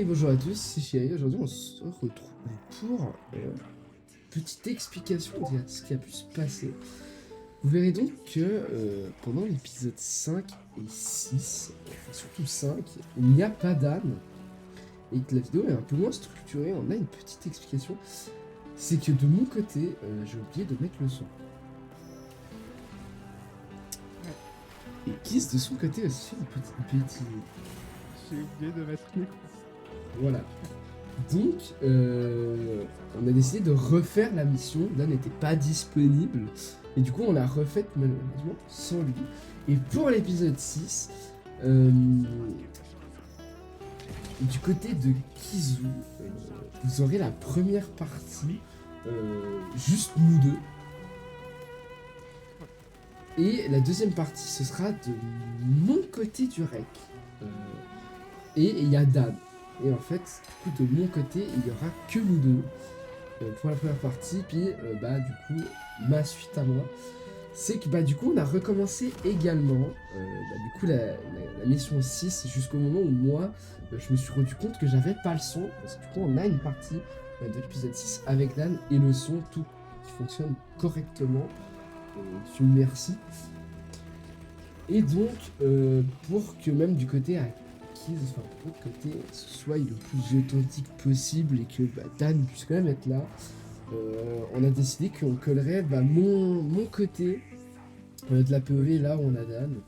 Et bonjour à tous, c'est Chéri. Aujourd'hui, on se retrouve pour une petite explication de ce qui a pu se passer. Vous verrez donc que pendant l'épisode 5 et 6, enfin surtout 5, il n'y a pas d'âne et que la vidéo est un peu moins structurée. On a une petite explication. C'est que de mon côté, j'ai oublié de mettre le son. Et Kiss de son côté aussi fait une petite. J'ai oublié de mettre l'écran. Voilà. Donc, on a décidé de refaire la mission. Dan n'était pas disponible. Et du coup, on l'a refaite malheureusement sans lui. Et pour l'épisode 6, du côté de Kizu, vous aurez la première partie, juste nous deux. Et la deuxième partie, ce sera de mon côté du rec. Et il y a Dan. Et en fait, du coup, de mon côté, il n'y aura que nous deux pour la première partie. Puis, du coup, ma suite à moi, c'est que du coup, on a recommencé également du coup, la mission 6 jusqu'au moment où moi, je me suis rendu compte que j'avais pas le son. Parce que du coup, on a une partie de l'épisode 6 avec Dan et le son, tout qui fonctionne correctement. Dieu merci. Et donc, pour que même du côté enfin de l'autre côté, ce soit le plus authentique possible et que Dan puisse quand même être là, on a décidé qu'on collerait mon côté de la POV là où on a Dan.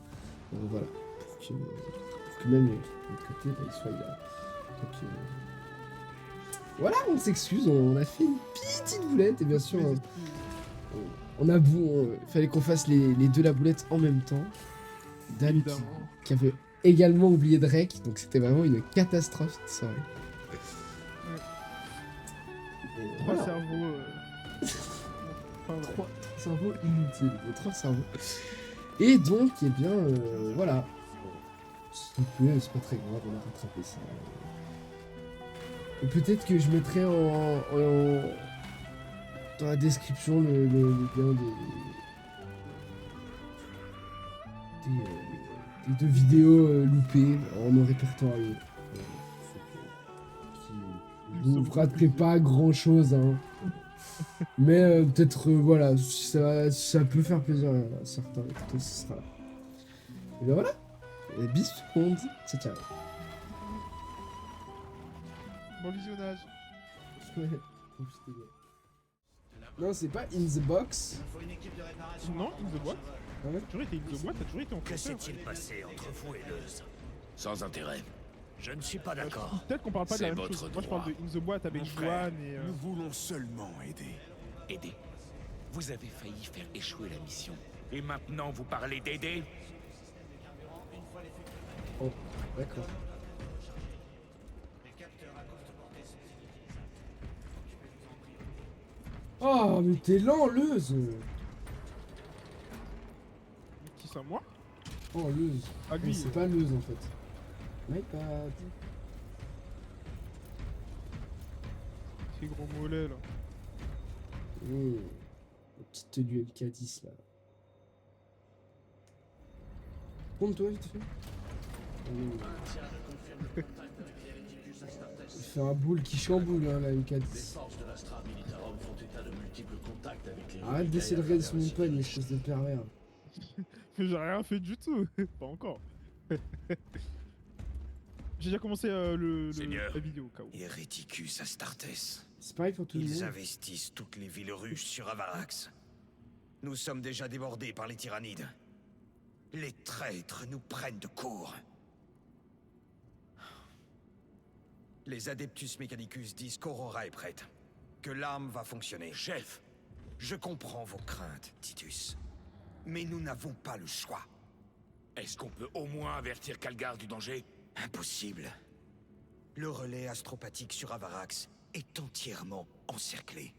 Voilà, pour que même l'autre côté il soit là. Donc, voilà, on s'excuse, on a fait une petite boulette et bien sûr, il fallait qu'on fasse les deux la boulette en même temps. Dan qui avait également oublié de rec, donc c'était vraiment une catastrophe cette soirée. Trois cerveaux. Trois cerveaux inutiles, trois cerveaux. Et donc, eh bien, voilà. C'est pas très grave, on a rattrapé ça. Et peut-être que je mettrai dans la description le lien des deux vidéos loupées en non répertoriées. Vous ne raterez pas grand chose, hein. Mais peut-être, voilà, ça peut faire plaisir à certains. Peut-être ce sera là. Et ben voilà. Et bisous tout le monde. Ciao, ciao. Bon visionnage. Ouais, profitez bien. Non, c'est pas In The Box. Non, in the boîte. Ah ouais. T'as toujours été in the boîte, t'as toujours été en Que concert. s'est-il passé entre vous et Leuze? Sans intérêt. Je ne suis pas d'accord. Peut-être qu'on parle pas de la C'est même votre chose. Moi je parle de droit. in the boîte avec Mon frère, Joanne et. Nous voulons seulement aider. Aider. Vous avez failli faire échouer la mission. Et maintenant vous parlez d'aider? Oh, d'accord. Oh, mais t'es lent, Leuze. Qui ça, moi? Oh, Leuze. Ah Mais lui. c'est pas Leuze en fait. My bad. Ces gros mollets là. La petite tenue MK10 là. Compte-toi vite fait. Il fait un boule qui chamboule hein, la MK10. Arrête d'essayer de regarder sur mon pod, espèce de pervers. J'ai rien fait du tout. Pas encore. J'ai déjà commencé Seigneur. la vidéo au cas où. Héréticus Astartes. C'est pareil pour tout le Ils monde. investissent toutes les villes russes sur Avarax. Nous sommes déjà débordés par les tyrannides. Les traîtres nous prennent de court. Les Adeptus Mechanicus disent qu'Aurora est prête. Que l'arme va fonctionner. Chef, je comprends vos craintes, Titus. Mais nous n'avons pas le choix. Est-ce qu'on peut au moins avertir Calgar du danger? Impossible. Le relais astropathique sur Avarax est entièrement encerclé.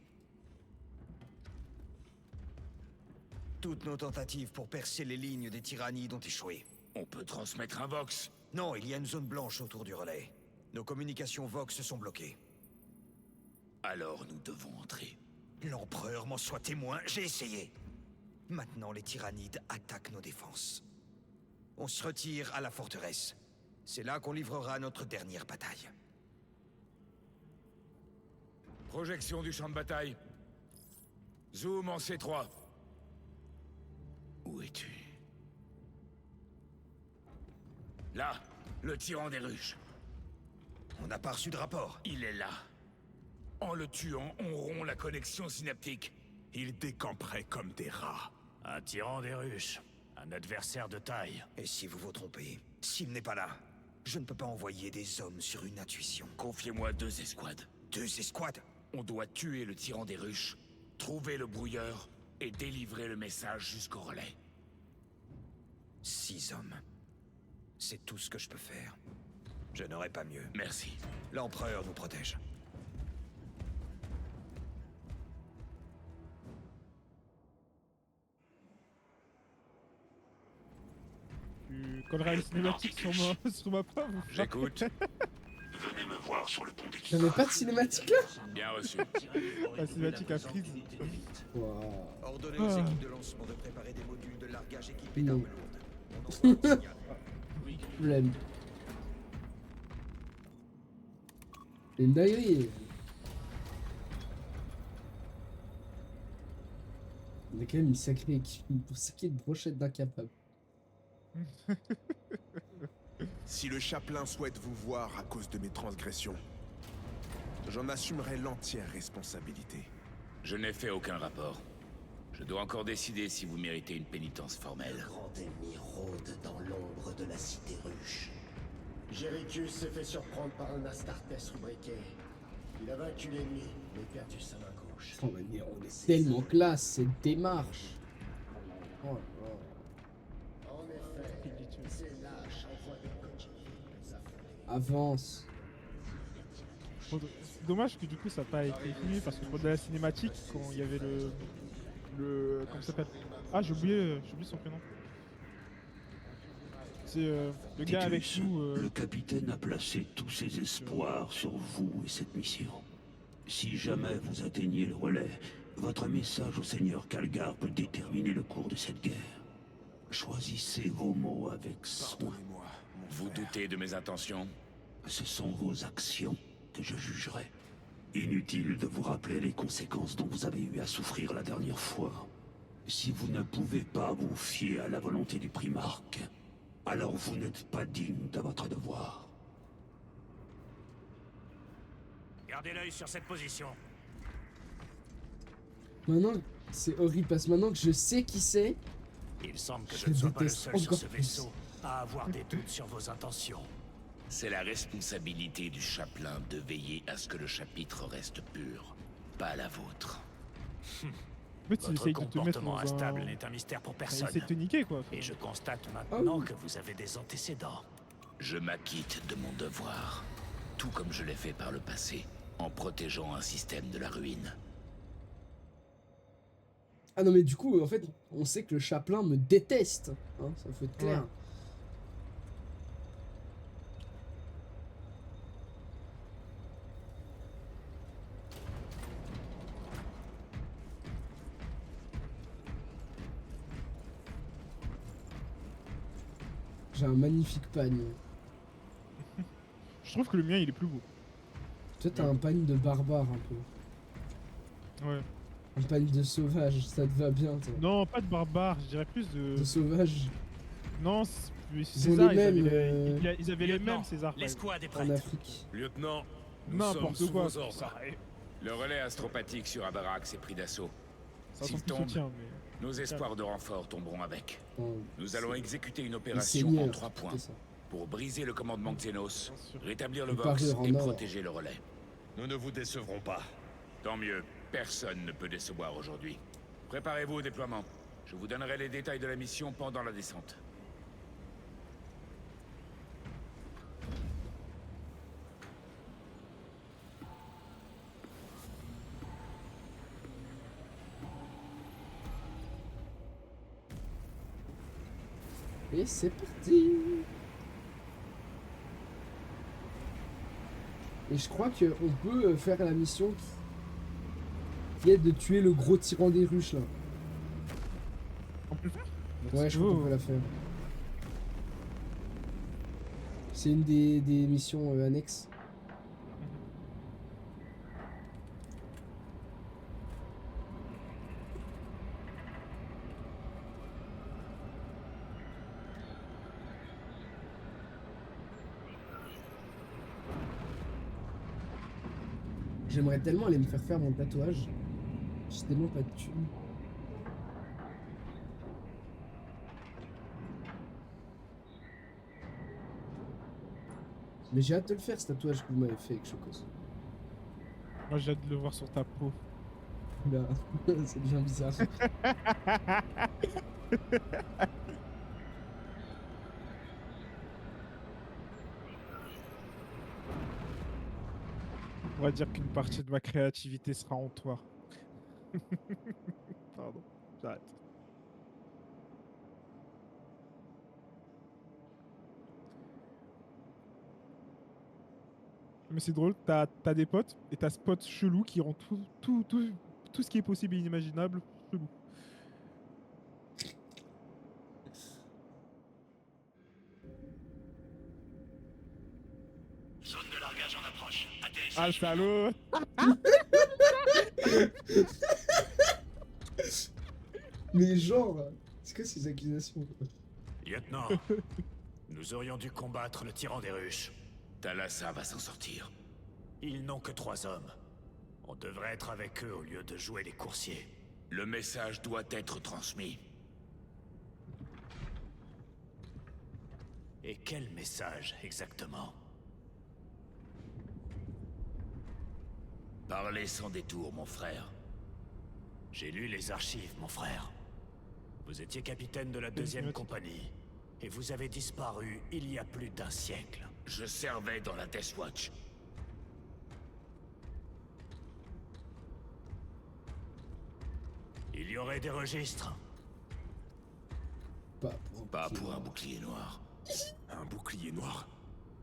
Toutes nos tentatives pour percer les lignes des tyrannides ont échoué. On peut transmettre un Vox? Non, il y a une zone blanche autour du relais. Nos communications Vox sont bloquées. Alors nous devons entrer. L'Empereur m'en soit témoin, j'ai essayé. Maintenant les tyrannides attaquent nos défenses. On se retire à la forteresse. C'est là qu'on livrera notre dernière bataille. Projection du champ de bataille. Zoom en C3. Où es-tu? Là, le tyran des ruches. On n'a pas reçu de rapport. Il est là. En le tuant, on rompt la connexion synaptique. Ils décamperaient comme des rats. Un tyran des ruches. Un adversaire de taille. Et si vous vous trompez, s'il n'est pas là, je ne peux pas envoyer des hommes sur une intuition. Confiez-moi 2 escouades. 2 escouades? On doit tuer le tyran des ruches, trouver le brouilleur et délivrer le message jusqu'au relais. 6 hommes. C'est tout ce que je peux faire. Je n'aurai pas mieux. Merci. L'Empereur nous protège. Tu colleras les cinématiques sur sur ma preuve ou pas? J'écoute. Venez me voir sur le pont des J'avais pas de cinématique là? Bien reçu. La cinématique à Freeze. Waouh. Ordonnez aux équipes de lancement de préparer des modules de largage équipés Non. d'armes lourdes. On envoie un signal. Problème. C'est une dinguerie. On a quand même une sacrée équipe pour ce qui est de brochette d'incapables. Si le chapelain souhaite vous voir à cause de mes transgressions, j'en assumerai l'entière responsabilité. Je n'ai fait aucun rapport. Je dois encore décider si vous méritez une pénitence formelle. Le grand ennemi rôde dans l'ombre de la cité ruche. Jéricus s'est fait surprendre par un Astartes rubriqué. Il a vaincu l'ennemi, mais perdu sa main gauche. Oh, mais on est tellement classe, cette démarche. Oh là là. En effet, ces lâches envoient des coquilles nous affoler. Avance. Bon, c'est dommage que du coup ça n'a pas été filmé parce que pendant la cinématique, quand il y avait comment ça s'appelle? Ah, j'ai oublié son prénom. C'est le gars avec Titus, nous. le capitaine a placé tous ses espoirs sur vous et cette mission. Si jamais vous atteignez le relais, votre message au seigneur Calgar peut déterminer le cours de cette guerre. Choisissez vos mots avec soin. Pardonnez-moi, mon Vous frère. doutez de mes intentions? Ce sont vos actions que je jugerai. Inutile de vous rappeler les conséquences dont vous avez eu à souffrir la dernière fois. Si vous ne pouvez pas vous fier à la volonté du primarque, alors vous n'êtes pas digne de votre devoir. Gardez l'œil sur cette position. Maintenant, c'est horrible parce que maintenant que je sais qui c'est, Il semble que Je je ne sois pas le déteste seul sur encore ce plus. vaisseau à avoir des doutes sur vos intentions. C'est la responsabilité du chapelain de veiller à ce que le chapitre reste pur, pas la vôtre. Mais tu Votre essayes de te mettre comportement dans instable un... n'est un mystère pour Il personne. essaie de te niquer quoi. Et je constate maintenant oui. que vous avez des antécédents. Je m'acquitte de mon devoir, tout comme je l'ai fait par le passé, en protégeant un système de la ruine. Ah non mais du coup en fait on sait que le chapelain me déteste, hein, ça faut être clair. Ouais. J'ai un magnifique pagne. Je trouve que le mien il est plus beau. Toi t'as un pagne de barbare un peu. Ouais. Un pagne de sauvage, ça te va bien toi. Non, pas de barbare, je dirais plus de. De sauvage Non, Ils ont César, les mêmes, ils avaient les Lieutenant, mêmes César. par exemple. L'escouade est en prête. Afrique. Lieutenant, nous N'importe sommes sous quoi. vos ordres. Ça, Le relais astropathique sur Abarax est pris d'assaut. ça S'il sent plus tombe, soutien, mais. nos espoirs de renfort tomberont avec. Oh, Nous allons exécuter une les opération en seigneurs, 3 points. c'est ça. Pour briser le commandement Xenos, Bien sûr. rétablir le Une Vox parure en et or. protéger le relais. Nous ne vous décevrons pas. Tant mieux, personne ne peut décevoir aujourd'hui. Préparez-vous au déploiement. Je vous donnerai les détails de la mission pendant la descente. Et c'est parti. Et je crois qu'on peut faire la mission qui est de tuer le gros tyran des ruches là. On peut le faire Ouais, je crois qu'on peut la faire. C'est une des missions annexes. J'aimerais tellement aller me faire mon tatouage. J'ai tellement pas de thunes. Mais j'ai hâte de le faire, ce tatouage que vous m'avez fait avec Chocos. Moi j'ai hâte de le voir sur ta peau. Là, ça devient bizarre. On va dire qu'une partie de ma créativité sera en toi. Pardon, j'arrête. Mais c'est drôle, t'as des potes et t'as ce pote chelou qui rend tout ce qui est possible et inimaginable chelou. Zone de largage en approche. Atterrissage. Ah le salaud. Mais genre, c'est quoi ces accusations? Lieutenant, nous aurions dû combattre le tyran des ruches. Thalassa va s'en sortir. Ils n'ont que 3 hommes. On devrait être avec eux au lieu de jouer les coursiers. Le message doit être transmis. Et quel message exactement? Parlez sans détour, mon frère. J'ai lu les archives, mon frère. Vous étiez capitaine de la 2e compagnie. Et vous avez disparu il y a plus d'1 siècle. Je servais dans la Death Watch. Il y aurait des registres. Pas pour un bouclier noir. Un bouclier noir.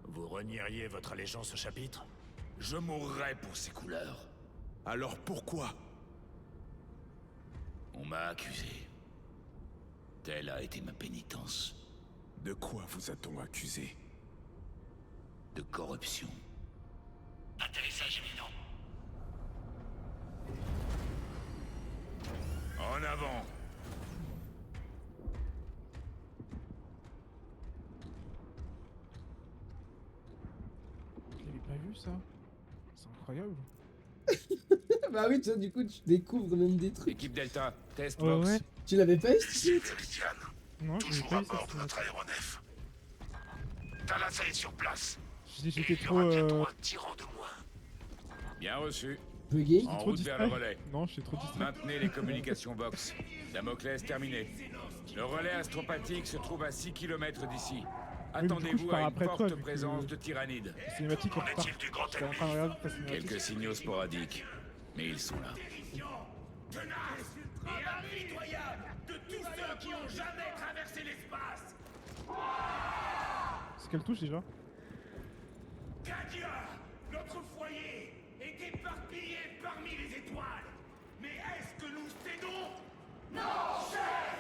Vous renieriez votre allégeance au chapitre? Je mourrais pour ces couleurs. Alors pourquoi? On m'a accusé. Telle a été ma pénitence. De quoi vous a-t-on accusé? De corruption. Atterrissage imminent. En avant! Je l'avais pas vu ça. C'est incroyable. Bah oui, toi, du coup, tu découvres même des trucs. Équipe Delta, test Ouais, box. ouais. Tu l'avais pas eu, ce shit? Non, je l'ai pas vu ça. C'est- aéronef. Thalassa est sur place. J'étais Il y trop. aura bientôt un tyran de moins. Bien reçu. Bugué? En Trop route vers le distrait. relais. Non, j'étais trop distrait. Maintenez les communications box. Damoclès terminé. Le relais astropathique se trouve à 6 km d'ici. du coup, Attendez-vous je pars à une après toi, forte vu que- présence de tyrannides. Cinématique en Qu'en retard. est-il du grand J'étais en train de regarder ta cinématique. Quelques signaux sporadiques, mais ils sont là. Tenace et impitoyable de tous ceux qui ont jamais traversé l'espace. C'est quelle touche déjà? Cadia, notre foyer, est éparpillé parmi les étoiles. Mais est-ce que nous cédons? Non, chef!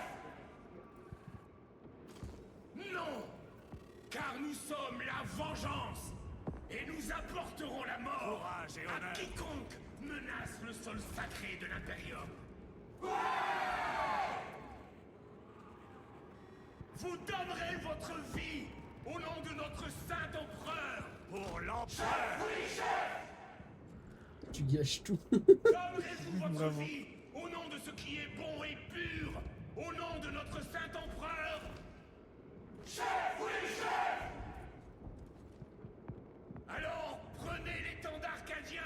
Non! Car nous sommes la vengeance. Et nous apporterons la mort Courage et à honneur. quiconque menace le sol sacré de l'Imperium. Vous donnerez votre vie au nom de notre saint empereur. Pour l'empereur. Tu gâches tout. Donnerez-vous votre Vraiment. vie au nom de ce qui est bon et pur, au nom de notre saint empereur. Chef, oui, chef. Alors prenez l'étendard cadien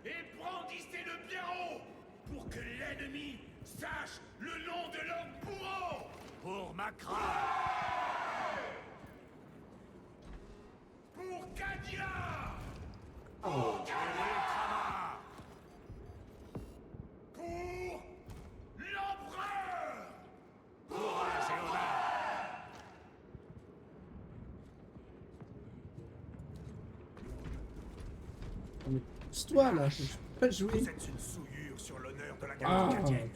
et brandissez-le bien haut pour que l'ennemi sache le nom de leur bourreau. Pour Macra. Pour Cadia. Pour Electrama. Pour l'empereur. Courage et honneur. C'est toi, là. Je peux pas jouer. Vous êtes une souillure sur l'honneur de la Ah. galaxie acadienne.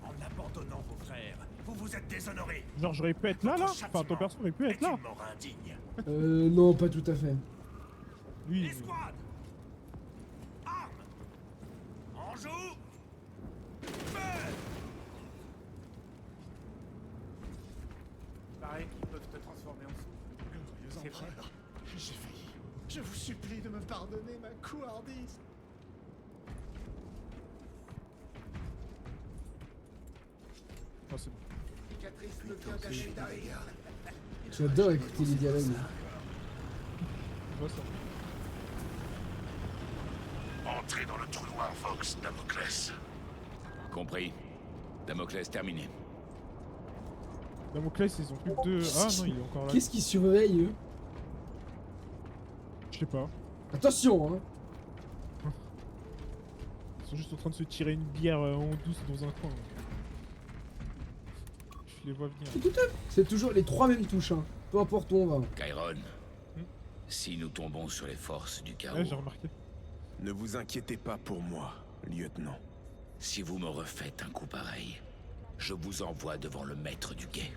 En abandonnant vos frères, vous vous êtes déshonorés. Genre, j'aurais pu être là, là. Enfin, ton perso aurait pu être Est là. une mort indigne. Non, pas tout à fait. Oui. Escouade. Armes. En joue. Feu. Pareil qu'ils peuvent te transformer en soupe. C'est vrai. J'ai failli. Je vous supplie de me pardonner ma couardise. Oh, c'est bon. Cicatrice me vient cacher derrière. J'adore écouter les dialogues. Je vois ça. Entrez dans le trou noir, Vox, Damoclès. Compris. Damoclès terminé. Damoclès, ils ont plus que 2. Ah non, il est encore là. Qu'est-ce qu'ils surveillent, eux? Je sais pas. Attention, hein. Ils sont juste en train de se tirer une bière en douce dans un coin. Je les vois venir. C'est toujours les 3 mêmes touches, hein. Peu importe où on va. Chiron, si nous tombons sur les forces du chaos, Ouais, j'ai remarqué. Ne vous inquiétez pas pour moi, lieutenant. si vous me refaites un coup pareil, je vous envoie devant le maître du guet.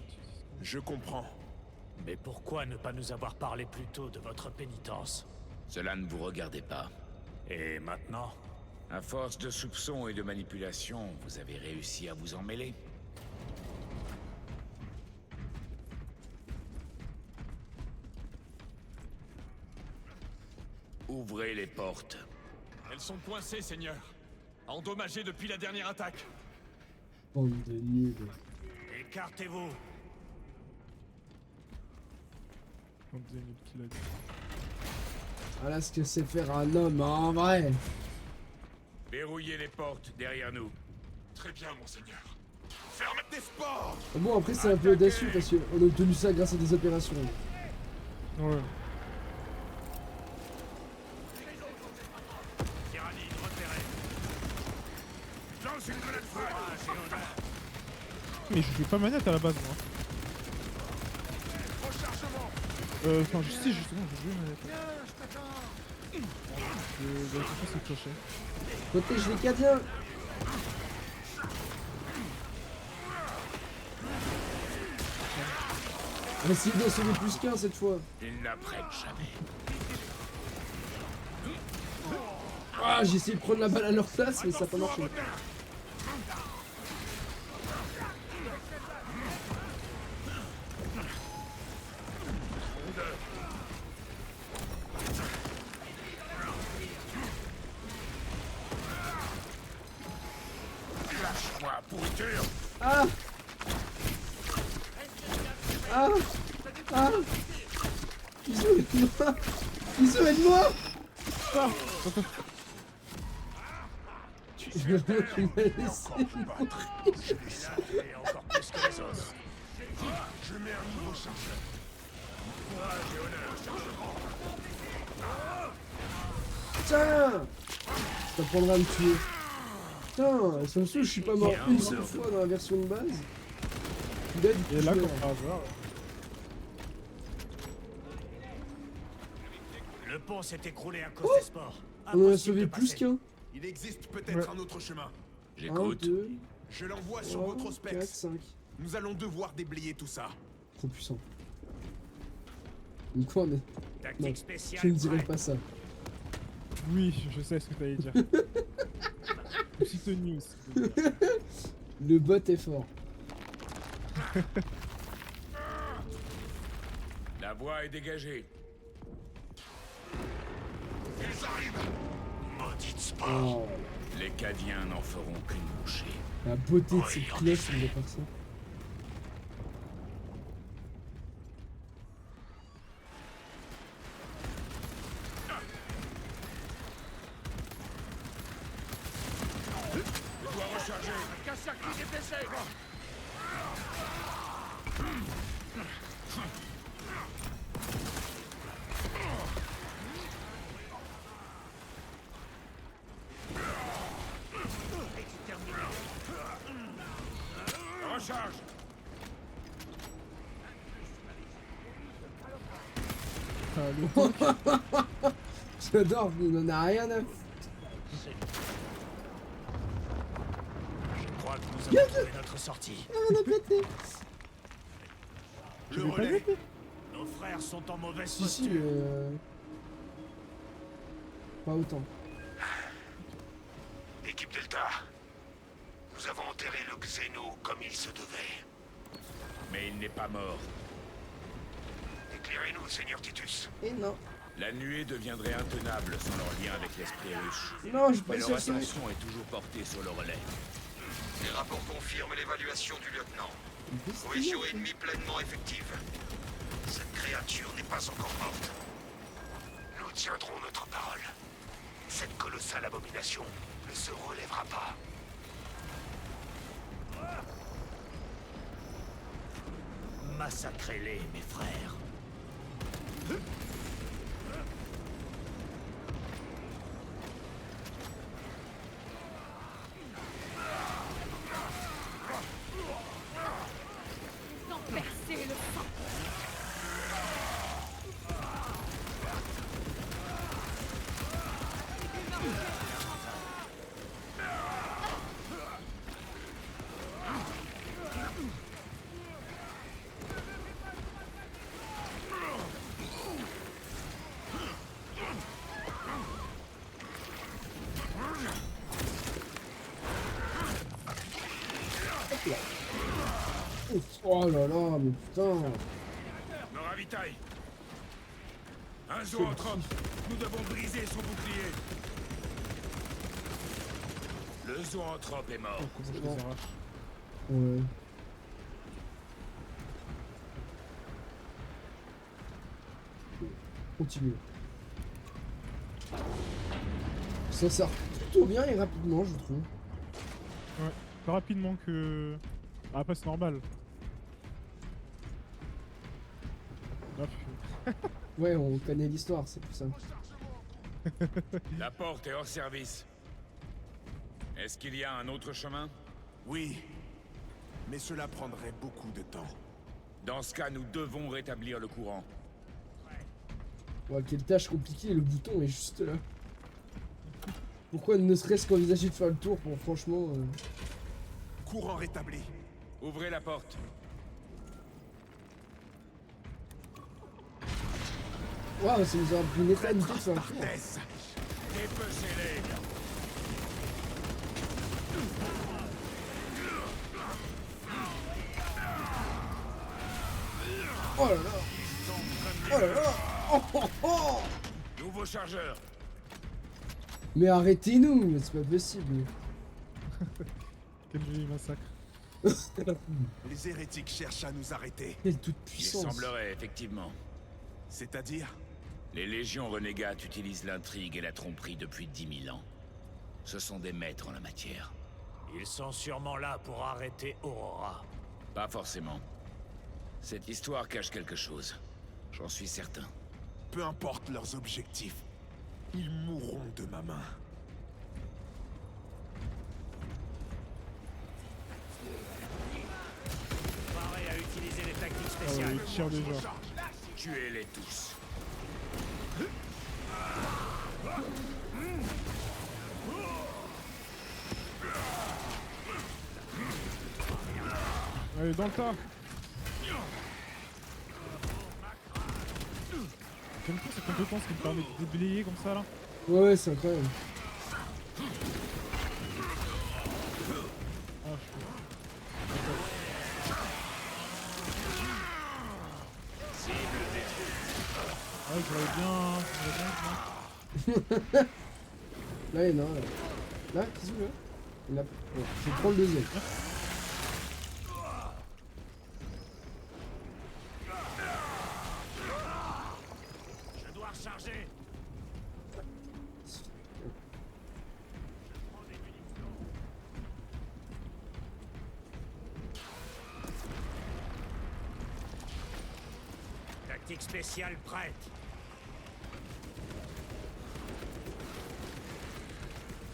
Je comprends. Mais pourquoi ne pas nous avoir parlé plus tôt de votre pénitence? Cela ne vous regardait pas. Et maintenant? À force de soupçons et de manipulations, vous avez réussi à vous en mêler. Ouvrez les portes. Elles sont coincées, Seigneur. Endommagées depuis la dernière attaque. Bande de nuls. Écartez-vous! On disait nul qu'il a dit. Voilà ce que c'est faire un homme, en vrai. Verrouillez les portes derrière nous. Très bien, monseigneur. Ferme tes sports. Bon, après, c'est un peu audacieux parce qu'on a obtenu ça grâce à des opérations. Ouais. Tyrannide repérée. Lance une grenade froide. Mais je joue pas manette à la base, moi. Enfin, je sais justement, je joue manette. Bah, c'est ce crochet. Protège les Cadiens. On va essayer d'en sauver plus qu'un cette fois. Ils n'apprennent jamais. Ah, j'ai essayé de prendre la balle à leur place, mais ça n'a pas marché. Lâche-moi, pourriture. Ah Ah Ah Ils ont aide-moi. Ils ont aide-moi. Ah Tu m'as laissé mourir. Et encore plus que les os. Je mets un nouveau chargeur. Tiens, ça prendra à me tuer. Putain, ça me saoule, je suis pas mort une seule fois dans la version de base. Là, du coup, Et là, je comme meurs. par hasard. Le pont s'est écroulé à cause des sports. On en a Impossible sauvé de plus passer. qu'un. Il existe peut-être un autre chemin. 1, J'écoute. 2, Je l'envoie sur 3, votre 4, specs. 5. Nous allons devoir déblayer tout ça. Trop puissant. Quoi, mais Tactique non, spéciale. je ne dirais prête. pas ça. Oui, je sais ce que t'allais dire. Je suis tenu aussi. Le bot est fort. La voie est dégagée. Ils arrivent. Maudite sport. Oh, Les Cadiens n'en feront qu'une bouchée. la beauté de cette cloche, on va faire ça. Je dois recharger. Qu'un circuit déplacé. Recharge. Ah, le tank. J'adore, il n'en a rien à foutre. Je crois que nous avons trouvé notre sortie. On a pété. Je l'ai pas vu. Nos frères sont en mauvaise Si, si, posture. pas autant. Équipe Delta. Nous avons enterré le Xeno comme il se devait. Mais il n'est pas mort. Éclairez-nous, Seigneur Titus. Et non. La nuée deviendrait intenable sans leur lien avec l'esprit ruche. Non, j'ai pas Mais leur cherché. attention est toujours portée sur le relais. Les rapports confirment l'évaluation du lieutenant. Qu'est-ce qu'il y a, Cohésion ça ennemie pleinement effective. Cette créature n'est pas encore morte. Nous tiendrons notre parole. Cette colossale abomination ne se relèvera pas. Massacrez-les, mes frères. Non, percez le sang. Oh là là, mais putain. Me ravitaille. Un zoanthrope. Nous devons briser son bouclier. Le zoanthrope est mort. Oh, comment je les arrache. Ouais. Continue. Ça sort plutôt bien et rapidement, je trouve. Ouais, plus rapidement que... Ah, après c'est normal. Ah, putain. Ouais, on connaît l'histoire, c'est pour ça. La porte est hors service. Est-ce qu'il y a un autre chemin? Oui. Mais cela prendrait beaucoup de temps. Dans ce cas, nous devons rétablir le courant. Ouais, quelle tâche compliquée, le bouton est juste là. Pourquoi ne serait-ce qu'envisager de faire le tour pour franchement... Courant rétabli. Ouvrez la porte. Waouh, ça nous a pris une éternité de faire le tour. Astartes. Dépecez-les. Oh là là. Oh là là. Oh, oh, oh. Nouveau chargeur. Mais arrêtez-nous, c'est pas possible. Quel joli massacre. Les hérétiques cherchent à nous arrêter. Quelle toute Il puissance. semblerait, effectivement. C'est-à-dire? Les légions renégates utilisent l'intrigue et la tromperie depuis 10 000 ans. Ce sont des maîtres en la matière. Ils sont sûrement là pour arrêter Aurora. Pas forcément. Cette histoire cache quelque chose. J'en suis certain. Peu importe leurs objectifs, ils mourront de ma main. Pareil à utiliser les tactiques Oh, spéciales. il tire déjà. Tuez-les tous. Allez, dans le tas. J'aime bien cette compétence qui me permet de déblayer comme ça là. Ouais, c'est incroyable. Ah, je Ah, je voudrais bien, je voudrais bien. Là, il y en a un, là. Là, qu'est-ce que tu veux? Il y en a... Bon, je prends le deuxième. Je dois recharger. Tactique spéciale prête.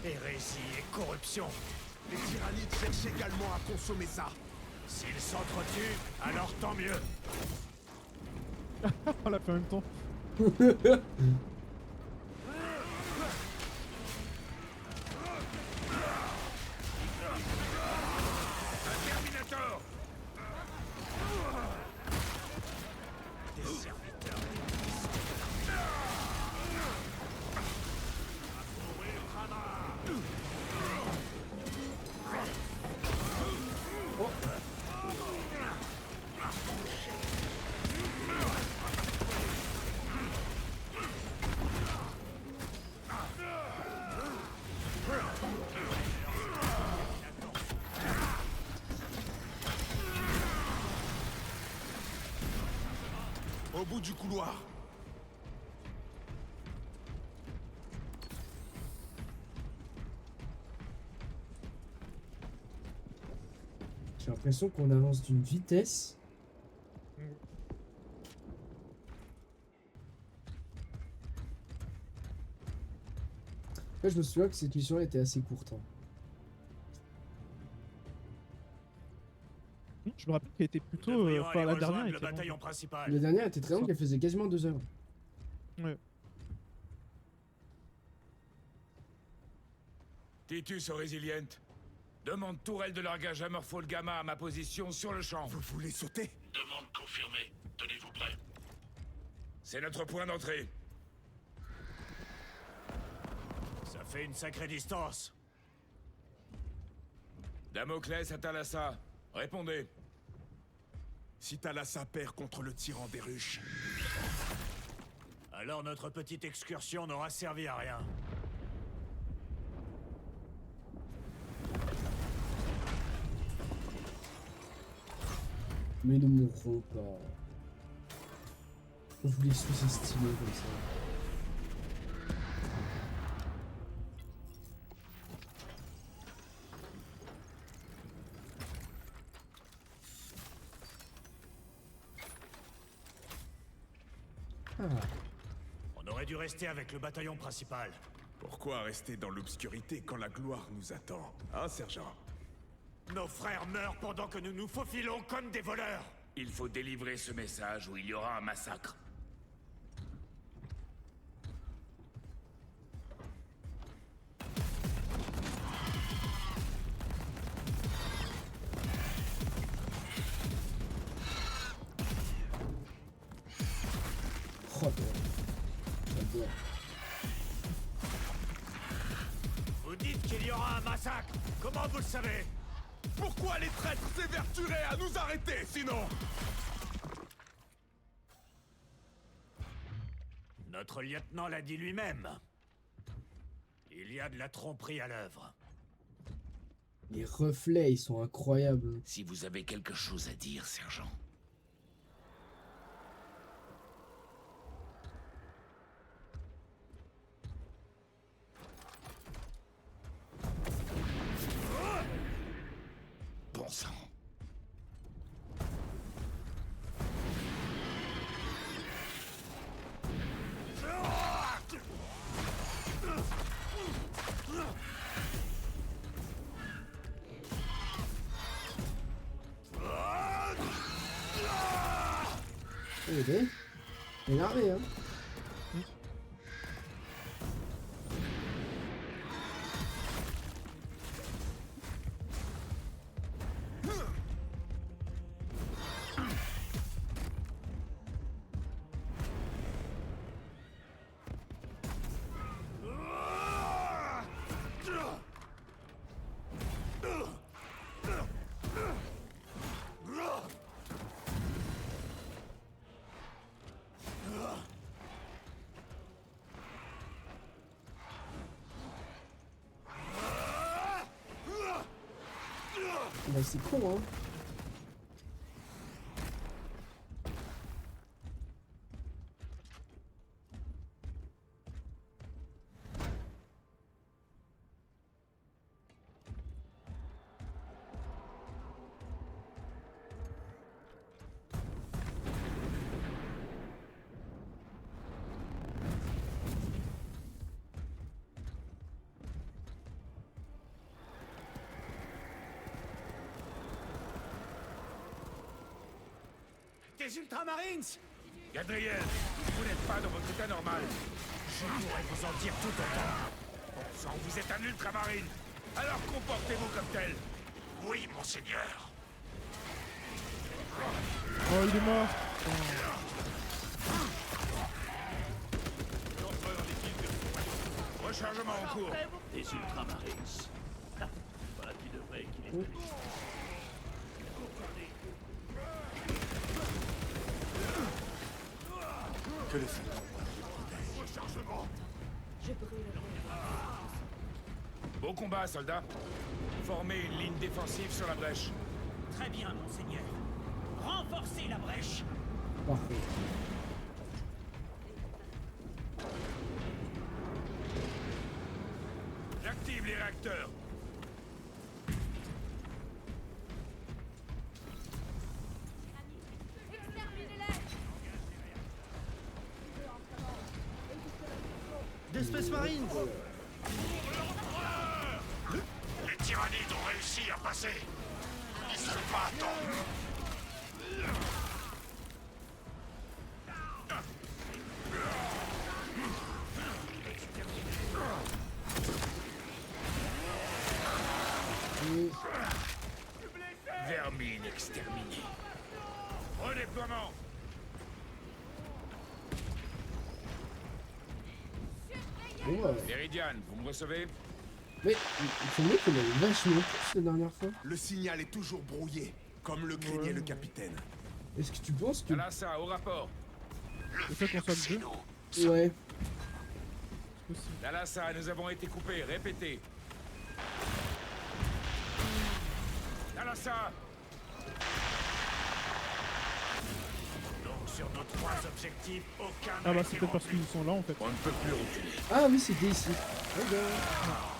Hérésie et corruption. Les tyrannides cherchent également à consommer ça. S'ils s'entretuent, alors tant mieux. On l'a fait en même temps. Un Terminator. Des serviteurs. au bout du couloir. J'ai l'impression qu'on avance d'une vitesse. Là, je me souviens que cette mission était assez courte. Hein. Je me rappelle qu'elle était plutôt. Enfin, la dernière était longue. La dernière était très longue, elle faisait quasiment 2 heures. Ouais. Titus au Résilient. Demande tourelle de largage à Morphol Gamma à ma position sur le champ. Vous voulez sauter? Demande confirmée. Tenez-vous prêts. C'est notre point d'entrée. Ça fait une sacrée distance. Damoclès à Thalassa. Répondez. Si Thalassa perd contre le tyran des ruches... Alors notre petite excursion n'aura servi à rien. Mais ne mourront pas. On voulait sous-estimer comme ça. Ah. On aurait dû rester avec le bataillon principal. Pourquoi rester dans l'obscurité quand la gloire nous attend? Hein, sergent? Nos frères meurent pendant que nous nous faufilons comme des voleurs. Il faut délivrer ce message ou il y aura un massacre. Oh, j'adore. Vous dites qu'il y aura un massacre. Comment vous le savez? Pourquoi les traîtres s'évertueraient à nous arrêter, sinon? Notre lieutenant l'a dit lui-même. Il y a de la tromperie à l'œuvre. Les reflets, ils sont incroyables. Si vous avez quelque chose à dire, sergent. Bon sang. Il est énervé, hein. Bah, c'est con, hein. Des Ultramarines! Gadriel, vous n'êtes pas dans votre état normal. Je pourrais vous en dire tout autant. Bon sang, vous êtes un ultramarine. Alors comportez-vous comme tel. Oui, monseigneur. Oh, il est mort. Rechargement en cours. Des Ultramarines. Voilà qui devrait équilibrer. Que le feu. Rechargement. Beau combat, soldats. Formez une ligne défensive sur la brèche. Très bien, monseigneur. Renforcez la brèche. Parfait. secteur. D'espèces marines. Les tyrannides ont réussi à passer. Ils sont pas à temps. Vermine exterminée. Redéploiement. Bon, Méridiane, vous me recevez? mais il semblait qu'on avait vachement plus la dernière fois. Le signal est toujours brouillé, comme le craignait le capitaine. Est-ce que tu penses que... Là, ça, au rapport. Et ça qu'on soit deux. Ouais. Là, nous avons été coupés. Répétez. Là, ça. Donc sur nos 3 objectifs, aucun Ah n'a bah été c'est peut-être parce rempli. qu'ils sont là en fait. On ne peut plus reculer. Ah oui, c'était ici. Regarde.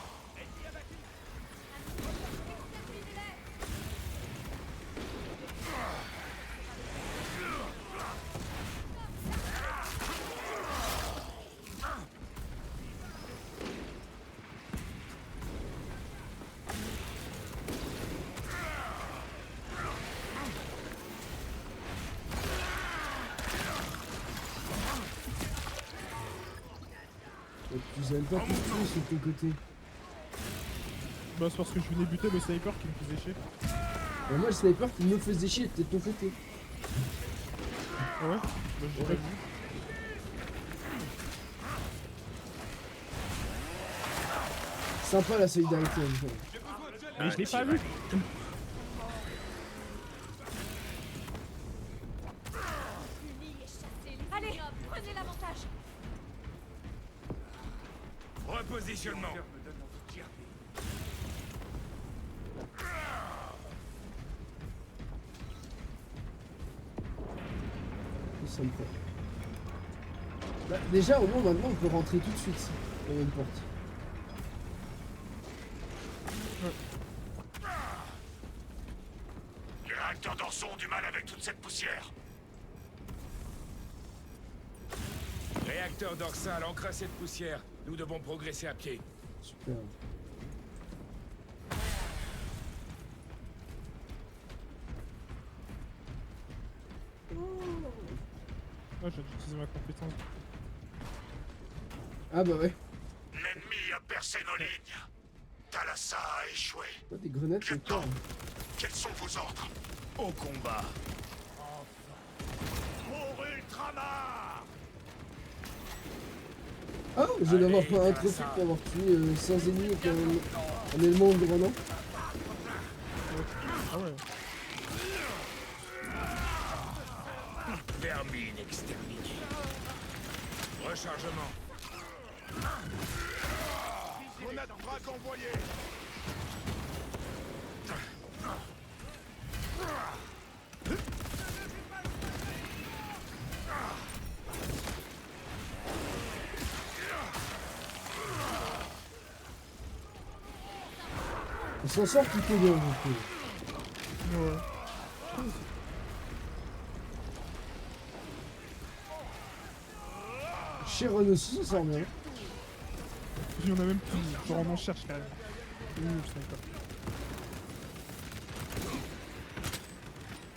Tu savais pas tout tuer sur ton côté. Bah c'est parce que je venais buter le sniper qui me faisait chier. Bah moi le sniper qui me faisait chier était de ton côté. Ah ouais? Bah j'ai pas vu. Sympa la solidarité. Mais je l'ai pas vu. Allez, prenez l'avantage. Repositionnement. Sympa. Bah, déjà au moins maintenant on peut rentrer tout de suite. Il y a une porte. Les réacteurs dorsaux ont du mal avec toute cette poussière. Réacteur dorsal, encrassé de poussière. Nous devons progresser à pied. Super. Ah j'ai utilisé ma compétence. Ah bah ouais. L'ennemi a percé nos lignes. Thalassa a échoué. Oh, des grenades c'est Lieutenant, quoi? quels sont vos ordres? Au combat. Pour Ultramar! Ah, je vais d'avoir Allez, pas un ça, trophée ça. pour avoir tué 100 ennemis avec un élément de grenade. Ah ouais. Vermine exterminée. Rechargement. Grenade braque envoyée. On s'en sort plutôt bien. Donc, Ouais. Chiron aussi s'en sort bien. Il y en a même plus. Genre on en cherche quand même. Ouh, sniper.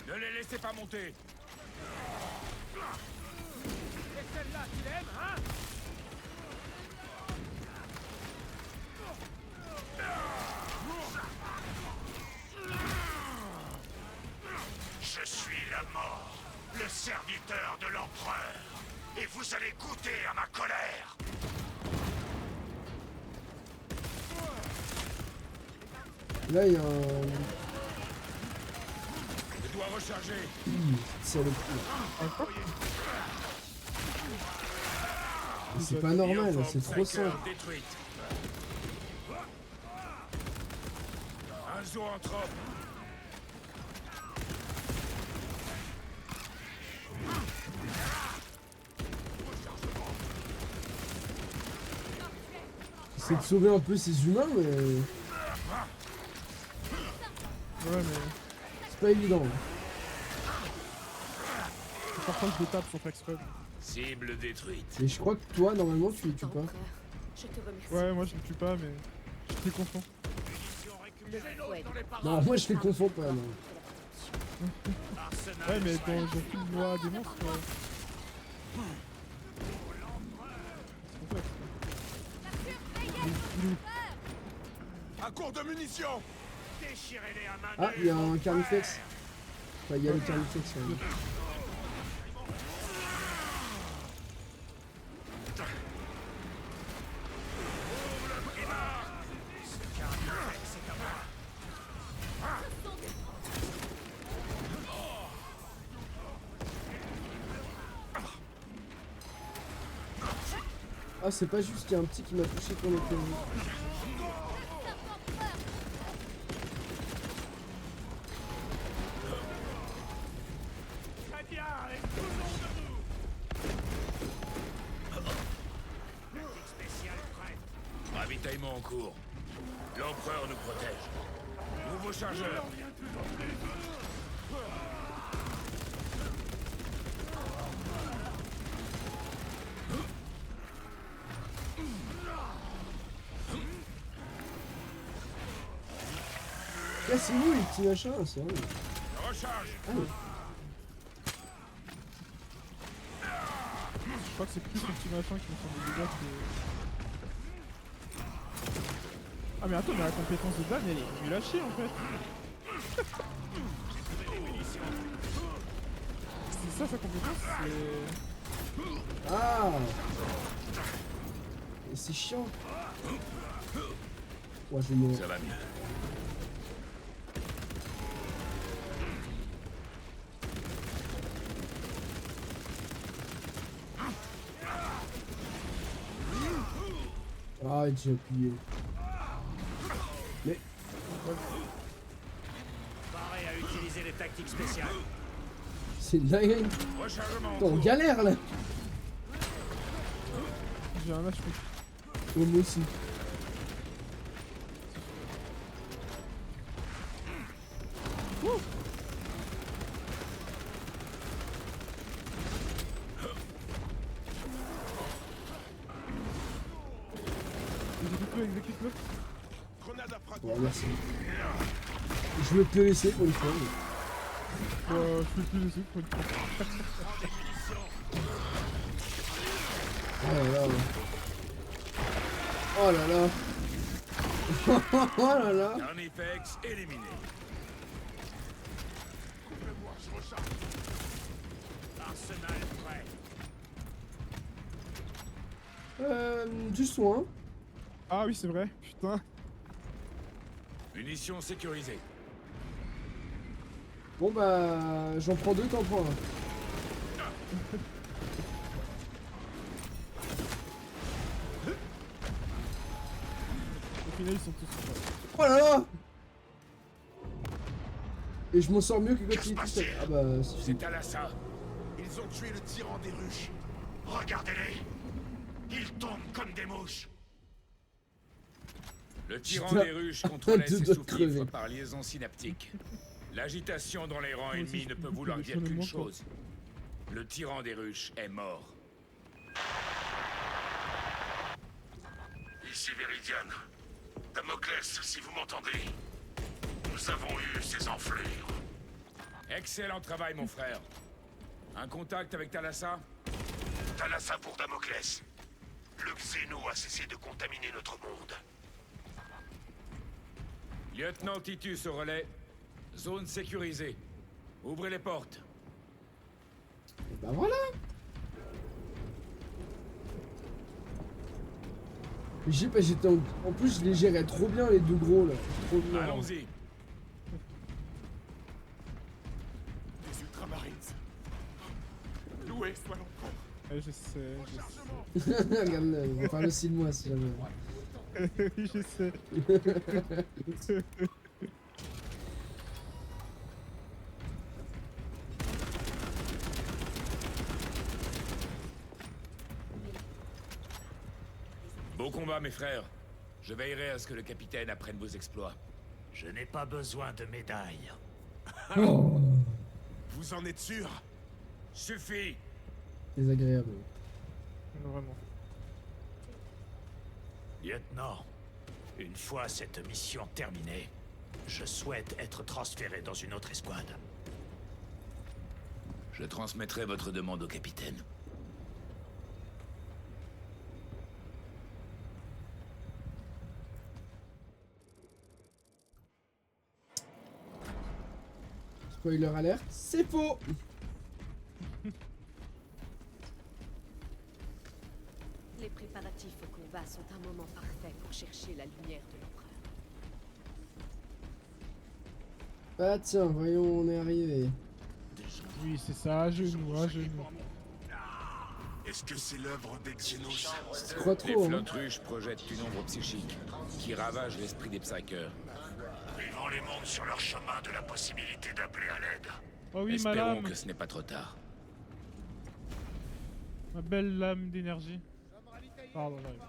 Ne les laissez pas monter. C'est celle-là qu'il aime, hein? Je suis la mort, le serviteur de l'empereur. Et vous allez goûter à ma colère. Là il y a un... Je dois recharger. Saloperie. Mais c'est pas normal, c'est trop simple. Détruite. Un zoanthrope. C'est de sauver un peu ces humains, mais Ouais, mais C'est pas évident. parfois je le tape sans faire exprès. Cible détruite. Mais je crois que toi, normalement, tu les tues pas. Je te remercie. Ouais, moi je le tue pas, mais je te les confonds. Le fouet. Non, moi, je les confonds pas, non. Ouais, mais dans un film noir des monstres. À court de munitions. Déchirez-les à main Ah, il y a un carnifex. Enfin, il y a le carnifex. Ouais. Ah, c'est pas juste qu'il y a un petit qui m'a touché pour le PV. Très bien, et tout le monde debout. Tactique spéciale prête. Ravitaillement en cours. L'empereur nous protège. Nouveau chargeur. Cassez-vous les petits machins, c'est vrai. Recharge. Ah, oui. Je crois que c'est plus le petit machin qui me fait des dégâts que... Ah mais attends, mais la compétence de Dan, elle est nulle à chier en fait. C'est ça sa compétence, c'est... Ah. Et c'est chiant. Ouais, je vais mourir. Ça va mieux. Ah, j'ai appuyé. Mais... Paré à utiliser les tactiques spéciales. C'est de la haine. Rechargement en Attends, on cours. galère là. J'ai un HP. Oh, moi aussi. Exécute-le, exécute-le. Grenade à fragments. Ouais, merci. Je vais te laisser pour une fois. Je fais plus de sucre pour une fois. Oh là là. Oh là là. Oh là là. Carnifex éliminé. Arsenal prêt. Du soin. Ah oui, c'est vrai, putain. Munitions sécurisées. Bon bah, j'en prends deux, t'en prends un. Au final, ils sont tous... Oh là là. Et je m'en sors mieux que quand il est tout seul. Ah bah, c'est C'est Thalassa. Ils ont tué le tyran des ruches. Regardez-les. Ils tombent comme des mouches. Le tyran Putain. des ruches contrôlait Deux ses doigts de sous-fifres crever. par liaison synaptique. L'agitation dans les rangs Ouais, ennemis c'est ne peut beaucoup vouloir de dire qu'une déchaînement, quoi. chose. Le tyran des ruches est mort. Ici Véridiane. Damoclès, si vous m'entendez. Nous avons eu ces enflures. Excellent travail, mon frère. Un contact avec Thalassa? Thalassa pour Damoclès. Le Xéno a cessé de contaminer notre monde. Lieutenant Titus au relais. Zone sécurisée. Ouvrez les portes. Et bah voilà. J'étais en plus je les gérais trop bien les deux gros là. Trop bien. Allons-y. Des ultramarines. Loué soit l'empereur. Ouais, je sais. Regarde-le, il va parler aussi de moi si jamais. Oui, je sais. Beau combat, mes frères. Je veillerai à ce que le capitaine apprenne vos exploits. Je n'ai pas besoin de médaille. Oh, Vous en êtes sûr? Suffit. désagréable. Non, vraiment. Lieutenant, une fois cette mission terminée, je souhaite être transféré dans une autre escouade. Je transmettrai votre demande au capitaine. Spoiler alert, c'est faux. Les préparatifs au combat sont un moment parfait pour chercher la lumière de l'empereur. Ah tiens, voyons, on est arrivé. Oui, c'est ça, à genoux, à genoux. Est-ce que c'est l'œuvre d'Exynos? Tu crois Les trop, hein. flottruches projettent une ombre psychique qui ravage l'esprit des psychers. Privant les mondes sur leur chemin de la possibilité d'appeler à l'aide. Oh oui, Espérons madame, que ce n'est pas trop tard. ma belle lame d'énergie. Pardon, j'arrive.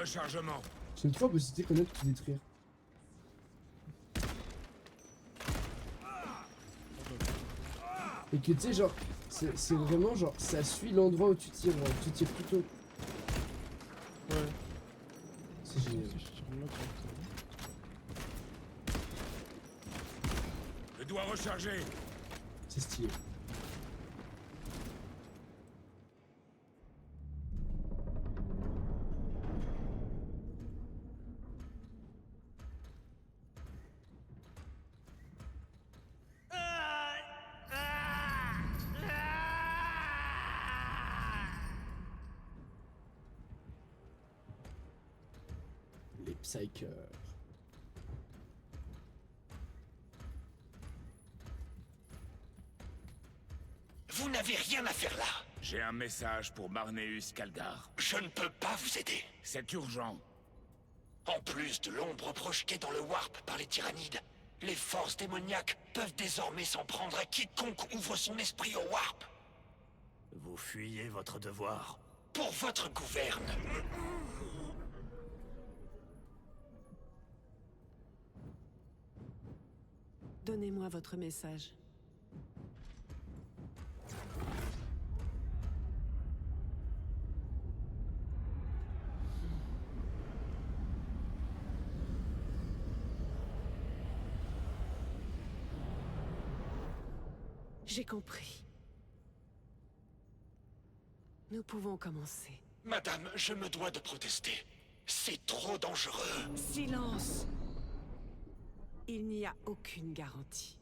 Rechargement. J'ai une fois possibilité connaître tout détruire. Et que tu sais, genre, c'est vraiment genre, ça suit l'endroit où tu tires plutôt. Ouais. C'est génial. Si je tire là, Je dois recharger. C'est stylé. Les psychers. Vous n'avez rien à faire là. J'ai un message pour Marneus Calgar. Je ne peux pas vous aider. C'est urgent. En plus de l'ombre projetée dans le warp par les tyrannides, les forces démoniaques peuvent désormais s'en prendre à quiconque ouvre son esprit au warp. Vous fuyez votre devoir. Pour votre gouverne. Donnez-moi votre message. J'ai compris. Nous pouvons commencer. Madame, je me dois de protester. C'est trop dangereux. Silence! Il n'y a aucune garantie.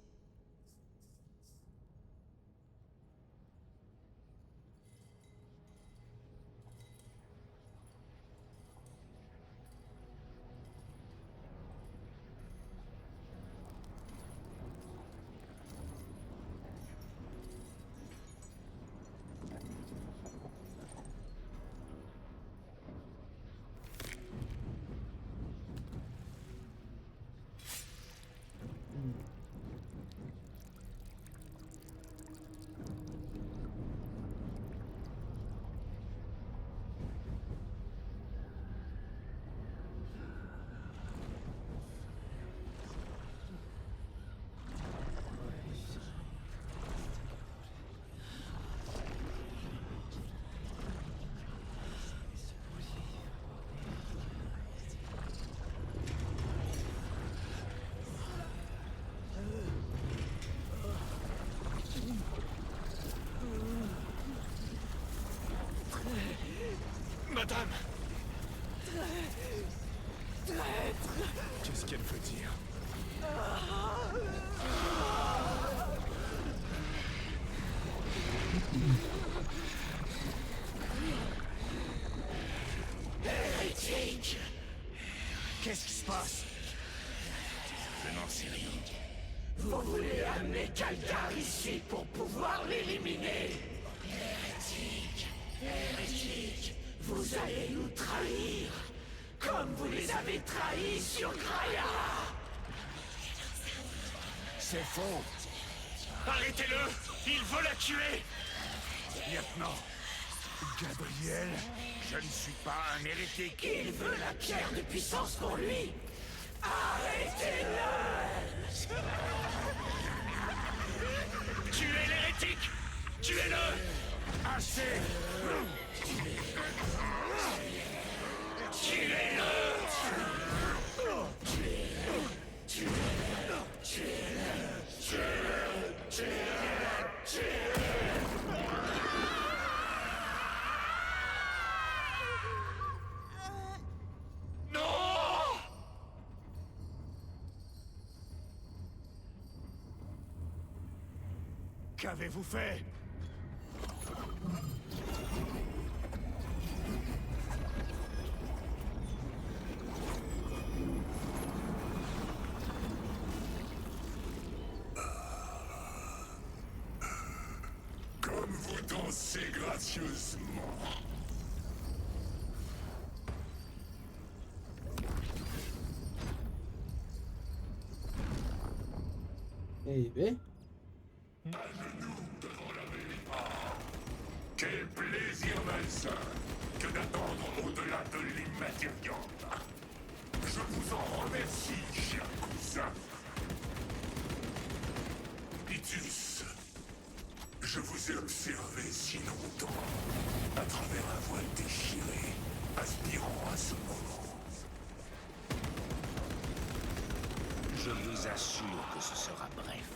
Madame! Qu'est-ce qu'elle veut dire? Hérétique! Qu'est-ce qui se passe? Je n'en sais rien. Vous voulez amener Calgar ici pour pouvoir l'éliminer? Hérétique! Hérétique! Vous allez nous trahir! Comme vous les avez trahis sur Graia! C'est faux. Arrêtez-le! Il veut la tuer! Lieutenant. Gabriel, je ne suis pas un hérétique. Il veut la pierre de puissance pour lui! Tuez l'hérétique! Tuez-le! Assez! Qu'avez-vous fait? Comme vous dansez gracieusement. Eh ben. Quel plaisir malsain que d'attendre au-delà de l'immatériel. Je vous en remercie, cher cousin. Titus, je vous ai observé si longtemps, à travers un voile déchiré, aspirant à ce moment. Je vous assure que ce sera bref.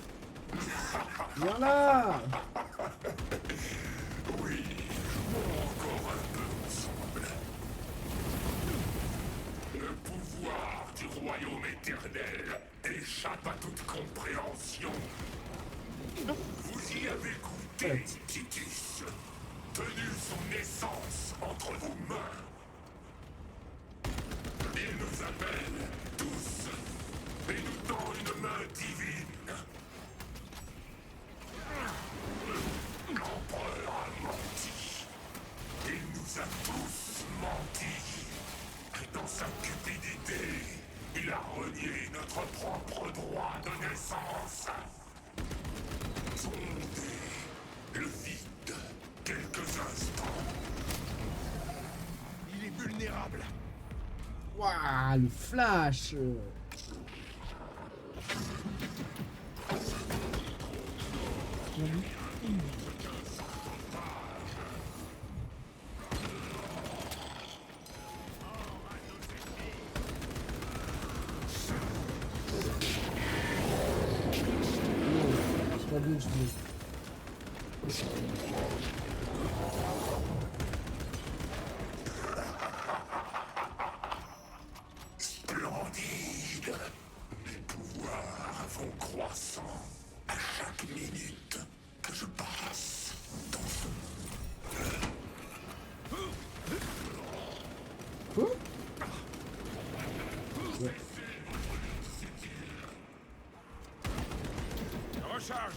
Voilà. Oui, jouons encore un peu ensemble. Le pouvoir du royaume éternel échappe à toute compréhension. Vous y avez goûté, Titus, tenu son essence entre vos mains. Il nous appelle tous et nous tend une main divine. L'empereur a menti. Il nous a tous menti. Et dans sa cupidité, il a renié notre propre droit de naissance. Sondez le vide quelques instants. Il est vulnérable. Waouh, le flash. C'est pas bien, je veux. Splendide. Les pouvoirs vont croissant à chaque minute que je passe dans ce Quoi? Recharge!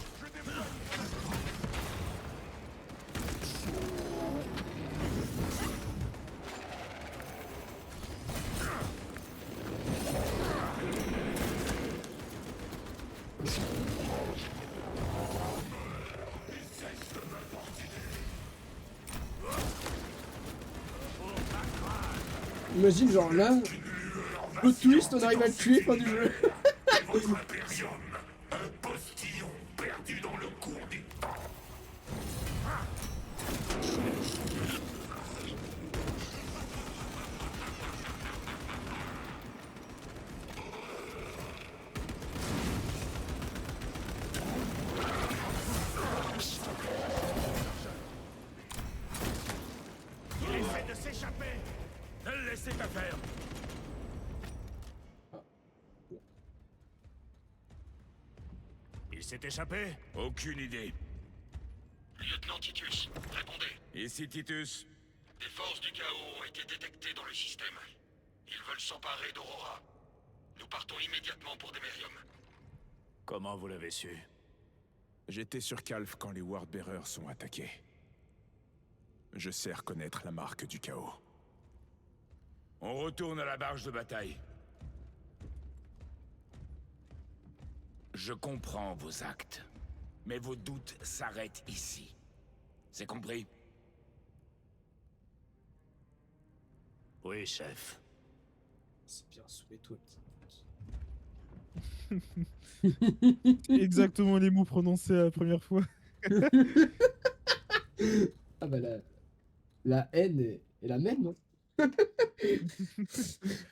Imagine, genre là, le twist, on arrive à le tuer fin du jeu. votre impérium, un postillon perdu dans le cours du temps. Il essaie de s'échapper! Ne le laissez pas faire! Il s'est échappé? Aucune idée. Lieutenant Titus, répondez. Ici Titus. Des forces du chaos ont été détectées dans le système. Ils veulent s'emparer d'Aurora. Nous partons immédiatement pour Demerium. Comment vous l'avez su? J'étais sur Calf quand les Wardbearers sont attaqués. Je sais reconnaître la marque du chaos. On retourne à la barge de bataille. Je comprends vos actes, mais vos doutes s'arrêtent ici. C'est compris? Oui, chef. C'est bien, soumet-toi, petit. Exactement les mots prononcés la première fois. Ah bah la haine est la même. Hein.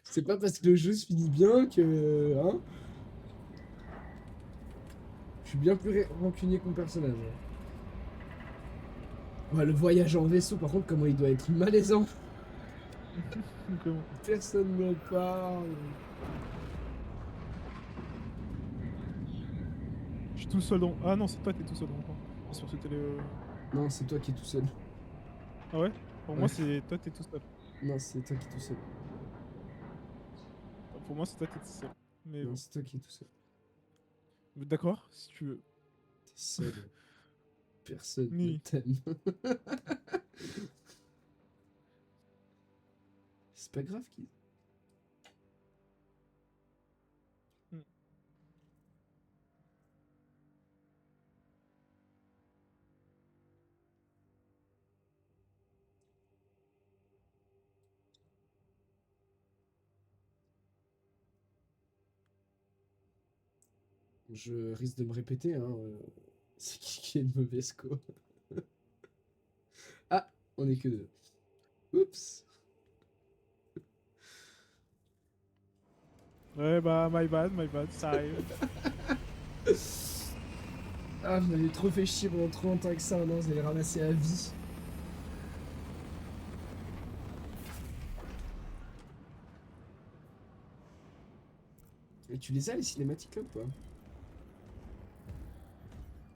C'est pas parce que le jeu se finit bien que... Hein, je suis bien plus rancunier que mon personnage. Ouais, le voyage en vaisseau, par contre, comment il doit être malaisant. Personne ne parle. Je suis tout seul dans... Ah non, c'est toi qui es tout seul dans le coin. C'est parce que c'était le... Non, c'est toi qui es tout seul. Ah ouais? Pour moi, c'est toi qui es tout seul. Non, c'est toi qui es tout seul. Pour moi, c'est toi qui es tout seul. Mais non, bon. c'est toi qui es tout seul. D'accord, si tu veux. T'es seul. Personne ne Oui. t'aime. C'est pas grave, Kid. Je risque de me répéter, hein. C'est qui est une mauvaise co. Ah, on est que deux. Oups. Ouais, bah, my bad, ça arrive. Ah, vous m'avez trop fait chier pendant trop longtemps avec ça, maintenant vous allez ramasser à vie. Et tu les as les cinématiques là ou pas?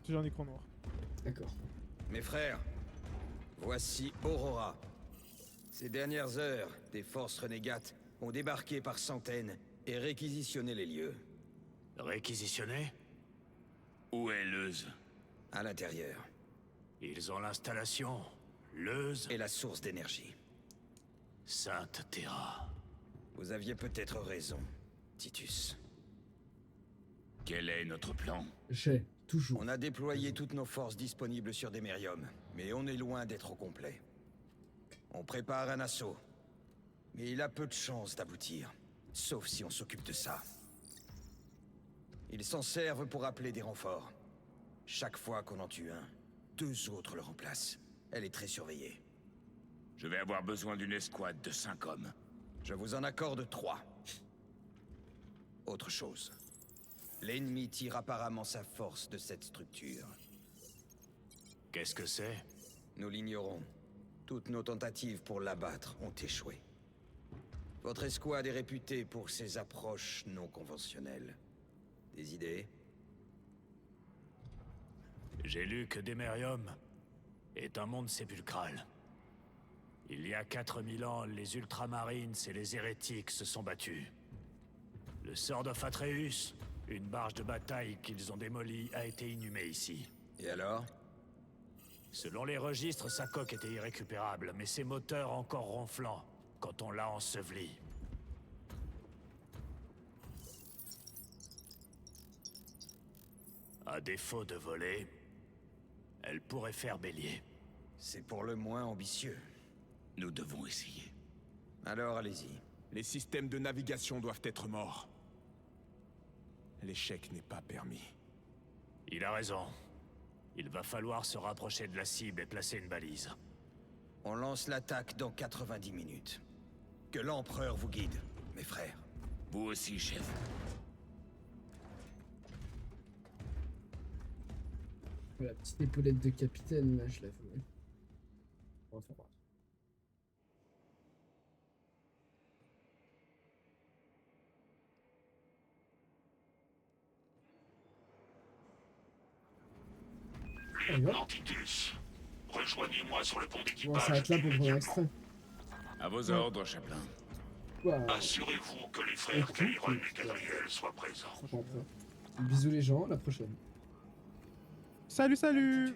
J'ai un écran noir. D'accord. Mes frères, voici Aurora. Ces dernières heures, des forces renégates ont débarqué par centaines et réquisitionné les lieux. Réquisitionné? Où est Leuze? À l'intérieur. Ils ont l'installation, Leuze et la source d'énergie. Sainte Terra. Vous aviez peut-être raison, Titus. Quel est notre plan? J'ai toujours. On a déployé toutes nos forces disponibles sur Demerium, mais on est loin d'être au complet. On prépare un assaut, mais il a peu de chances d'aboutir, sauf si on s'occupe de ça. Ils s'en servent pour appeler des renforts. Chaque fois qu'on en tue un, 2 autres le remplacent. Elle est très surveillée. Je vais avoir besoin d'une escouade de 5 hommes. Je vous en accorde 3. Autre chose. L'ennemi tire apparemment sa force de cette structure. Qu'est-ce que c'est? Nous l'ignorons. Toutes nos tentatives pour l'abattre ont échoué. Votre escouade est réputée pour ses approches non conventionnelles. Des idées? J'ai lu que Demerium est un monde sépulcral. Il y a 4000 ans, les Ultramarines et les hérétiques se sont battus. Le Sword of Atreus, une barge de bataille qu'ils ont démolie, a été inhumée ici. Et alors? Selon les registres, sa coque était irrécupérable, mais ses moteurs encore ronflants quand on l'a enseveli. À défaut de voler, elle pourrait faire bélier. C'est pour le moins ambitieux. Nous devons essayer. Alors allez-y. Les systèmes de navigation doivent être morts. L'échec n'est pas permis. Il a raison. Il va falloir se rapprocher de la cible et placer une balise. On lance l'attaque dans 90 minutes. Que l'Empereur vous guide, mes frères. Vous aussi, chef. La petite épaulette de capitaine, là, je la veux. Enfin, bref. Titus, rejoignez-moi sur le pont On d'équipage. va s'arrêter là pour le premier extrait. À vos ordres, Chaplin. Quoi? Assurez-vous que les frères Kairon et Gabriel soient présents. Bisous les gens, à la prochaine. Salut, salut!